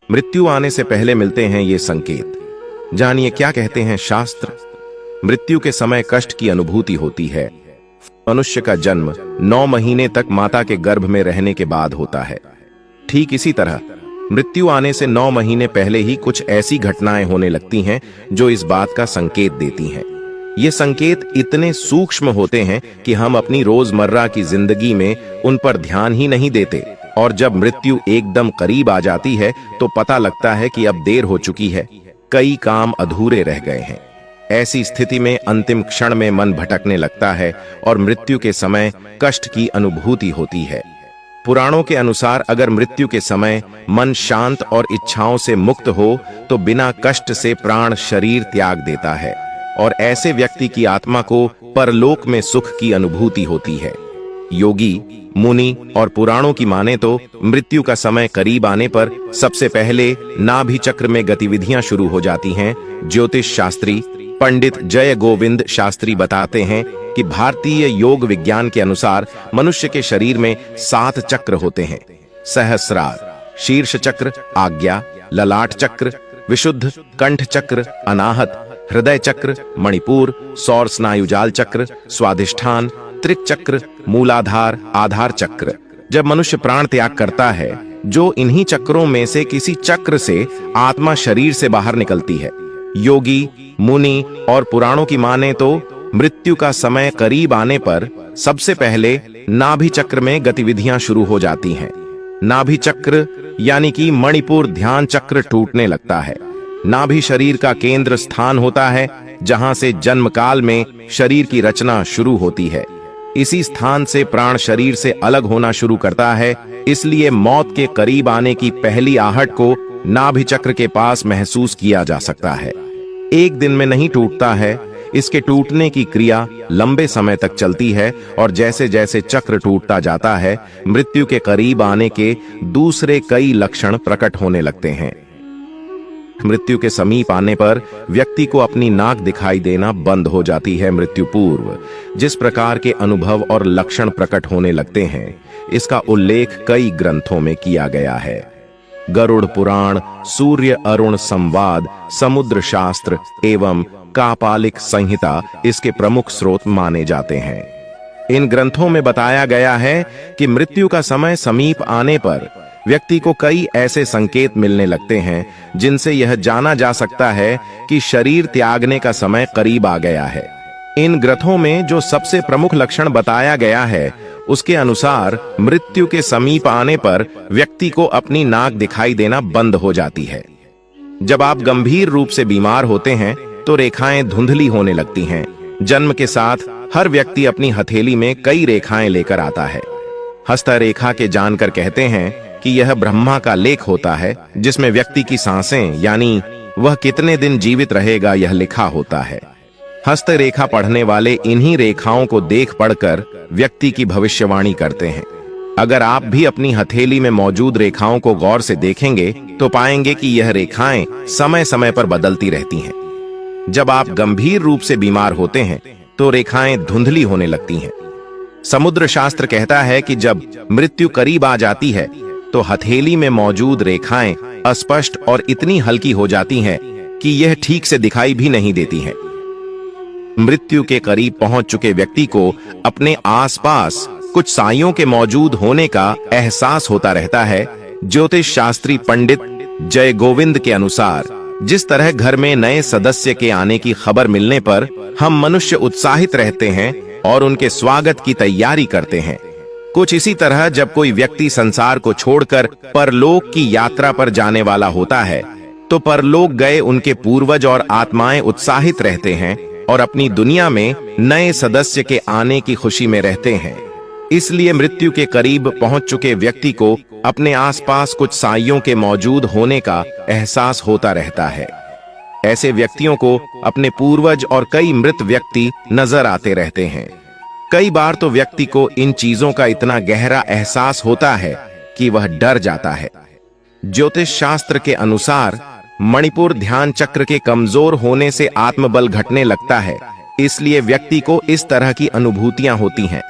मृत्यु आने से पहले मिलते हैं ये संकेत। जानिए क्या कहते हैं शास्त्र। मृत्यु के समय कष्ट की अनुभूति होती है। मनुष्य का जन्म 9 महीने तक माता के गर्भ में रहने के बाद होता है। ठीक इसी तरह मृत्यु आने से 9 महीने पहले ही कुछ ऐसी घटनाएं होने लगती हैं जो इस बात का संकेत देती हैं। ये संकेत इतने सूक्ष्म होते हैं कि हम अपनी रोजमर्रा की जिंदगी में उन पर ध्यान ही नहीं देते, और जब मृत्यु एकदम करीब आ जाती है तो पता लगता है कि अब देर हो चुकी है, कई काम अधूरे रह गए हैं। ऐसी स्थिति में अंतिम क्षण में मन भटकने लगता है और मृत्यु के समय कष्ट की अनुभूति होती है। पुराणों के अनुसार अगर मृत्यु के समय मन शांत और इच्छाओं से मुक्त हो तो बिना कष्ट से प्राण शरीर त्याग देता है, और ऐसे व्यक्ति की आत्मा को परलोक में सुख की अनुभूति होती है। योगी, मुनि और पुराणों की माने तो मृत्यु का समय करीब आने पर सबसे पहले नाभि चक्र में गतिविधियां शुरू हो जाती हैं। ज्योतिष शास्त्री पंडित जय गोविंद शास्त्री बताते हैं कि भारतीय योग विज्ञान के अनुसार मनुष्य के शरीर में 7 चक्र होते हैं। सहस्रार, शीर्ष चक्र, आज्ञा, ललाट चक्र, विशुद्ध, कंठ चक्र, अनाहत, हृदय चक्र, मणिपुर, सौर स्नायुजाल चक्र, स्वाधिष्ठान, त्रिक चक्र, मूलाधार, आधार चक्र। जब मनुष्य प्राण त्याग करता है, जो इन्हीं चक्रों में से किसी चक्र से आत्मा शरीर से बाहर निकलती है। योगी, मुनि और पुराणों की माने तो मृत्यु का समय करीब आने पर सबसे पहले नाभि चक्र में गतिविधियां शुरू हो जाती हैं। नाभि चक्र यानी कि मणिपुर ध्यान चक्र टूटने लगता है। नाभि शरीर का केंद्र स्थान होता है जहां से जन्म काल में शरीर की रचना शुरू होती है। इसी स्थान से प्राण शरीर से अलग होना शुरू करता है, इसलिए मौत के करीब आने की पहली आहट को नाभि चक्र के पास महसूस किया जा सकता है। एक दिन में नहीं टूटता है, इसके टूटने की क्रिया लंबे समय तक चलती है, और जैसे जैसे चक्र टूटता जाता है मृत्यु के करीब आने के दूसरे कई लक्षण प्रकट होने लगते हैं। मृत्यु के समीप आने पर व्यक्ति को अपनी नाक दिखाई देना बंद हो जाती है। मृत्यु पूर्व जिस प्रकार के अनुभव और लक्षण प्रकट होने लगते हैं, इसका उल्लेख कई ग्रंथों में किया गया है। गरुड़ पुराण, सूर्य अरुण संवाद, समुद्र शास्त्र एवं कापालिक संहिता इसके प्रमुख स्रोत माने जाते हैं। इन ग्रंथों में बताया गया है कि मृत्यु का समय समीप आने पर व्यक्ति को कई ऐसे संकेत मिलने लगते हैं जिनसे यह जाना जा सकता है कि शरीर त्यागने का समय करीब आ गया है। इन ग्रंथों में जो सबसे प्रमुख लक्षण बताया गया है, उसके अनुसार मृत्यु के समीप आने पर व्यक्ति को अपनी नाक दिखाई देना बंद हो जाती है। जब आप गंभीर रूप से बीमार होते हैं तो रेखाएं धुंधली होने लगती हैं। जन्म के साथ हर व्यक्ति अपनी हथेली में कई रेखाएं लेकर आता है। हस्तरेखा के जानकर कहते हैं कि यह ब्रह्मा का लेख होता है, जिसमें व्यक्ति की सांसें यानी वह कितने दिन जीवित रहेगा यह लिखा होता है। हस्तरेखा पढ़ने वाले इन्हीं रेखाओं को देख पढ़कर व्यक्ति की भविष्यवाणी करते हैं। अगर आप भी अपनी हथेली में मौजूद रेखाओं को गौर से देखेंगे तो पाएंगे कि यह रेखाएं समय समय पर बदलती रहती हैं। जब आप गंभीर रूप से बीमार होते हैं तो रेखाएं धुंधली होने लगती हैं। समुद्र शास्त्र कहता है कि जब मृत्यु करीब आ जाती है तो हथेली में मौजूद रेखाएं अस्पष्ट और इतनी हल्की हो जाती हैं कि यह ठीक से दिखाई भी नहीं देती हैं। मृत्यु के करीब पहुंच चुके व्यक्ति को अपने आसपास कुछ साइयों के मौजूद होने का एहसास होता रहता है। ज्योतिष शास्त्री पंडित जय गोविंद के अनुसार जिस तरह घर में नए सदस्य के आने की खबर मिलने पर हम मनुष्य उत्साहित रहते हैं और उनके स्वागत की तैयारी करते हैं, कुछ इसी तरह जब कोई व्यक्ति संसार को छोड़कर परलोक की यात्रा पर जाने वाला होता है तो परलोक गए उनके पूर्वज और आत्माएं उत्साहित रहते हैं और अपनी दुनिया में नए सदस्य के आने की खुशी में रहते हैं। इसलिए मृत्यु के करीब पहुंच चुके व्यक्ति को अपने आसपास कुछ साइयों के मौजूद होने का एहसास होता रहता है। ऐसे व्यक्तियों को अपने पूर्वज और कई मृत व्यक्ति नजर आते रहते हैं। कई बार तो व्यक्ति को इन चीजों का इतना गहरा एहसास होता है कि वह डर जाता है। ज्योतिष शास्त्र के अनुसार मणिपुर ध्यान चक्र के कमजोर होने से आत्मबल घटने लगता है, इसलिए व्यक्ति को इस तरह की अनुभूतियां होती हैं।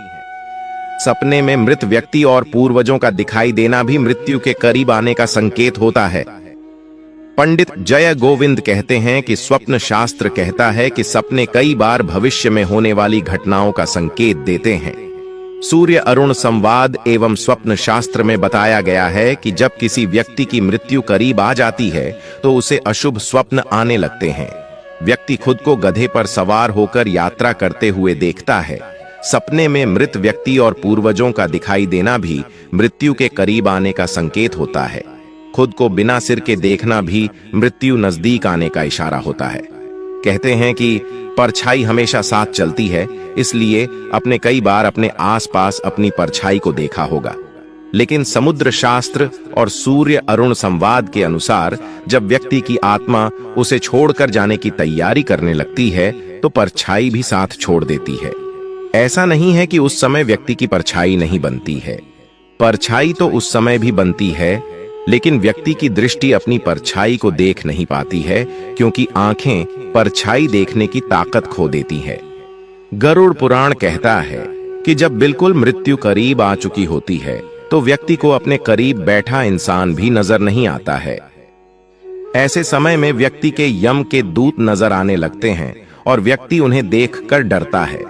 सपने में मृत व्यक्ति और पूर्वजों का दिखाई देना भी मृत्यु के करीब आने का संकेत होता है। पंडित जय गोविंद कहते हैं कि स्वप्न शास्त्र कहता है कि सपने कई बार भविष्य में होने वाली घटनाओं का संकेत देते हैं। सूर्य अरुण संवाद एवं स्वप्न शास्त्र में बताया गया है कि जब किसी व्यक्ति की मृत्यु करीब आ जाती है तो उसे अशुभ स्वप्न आने लगते हैं। व्यक्ति खुद को गधे पर सवार होकर यात्रा करते हुए देखता है। सपने में मृत व्यक्ति और पूर्वजों का दिखाई देना भी मृत्यु के करीब आने का संकेत होता है। खुद को बिना सिर के देखना भी मृत्यु नजदीक आने का इशारा होता है। कहते हैं कि परछाई हमेशा साथ चलती है, इसलिए आपने कई बार अपने आसपास अपनी परछाई को देखा होगा। लेकिन समुद्र शास्त्र और सूर्य अरुण संवाद के अनुसार जब व्यक्ति की आत्मा उसे छोड़कर जाने की तैयारी करने लगती है तो परछाई भी साथ छोड़ देती है। ऐसा नहीं है कि उस समय व्यक्ति की परछाई नहीं बनती है, परछाई तो उस समय भी बनती है, लेकिन व्यक्ति की दृष्टि अपनी परछाई को देख नहीं पाती है क्योंकि आंखें परछाई देखने की ताकत खो देती है। गरुड़ पुराण कहता है कि जब बिल्कुल मृत्यु करीब आ चुकी होती है तो व्यक्ति को अपने करीब बैठा इंसान भी नजर नहीं आता है। ऐसे समय में व्यक्ति के यम के दूत नजर आने लगते हैं और व्यक्ति उन्हें देखकर डरता है।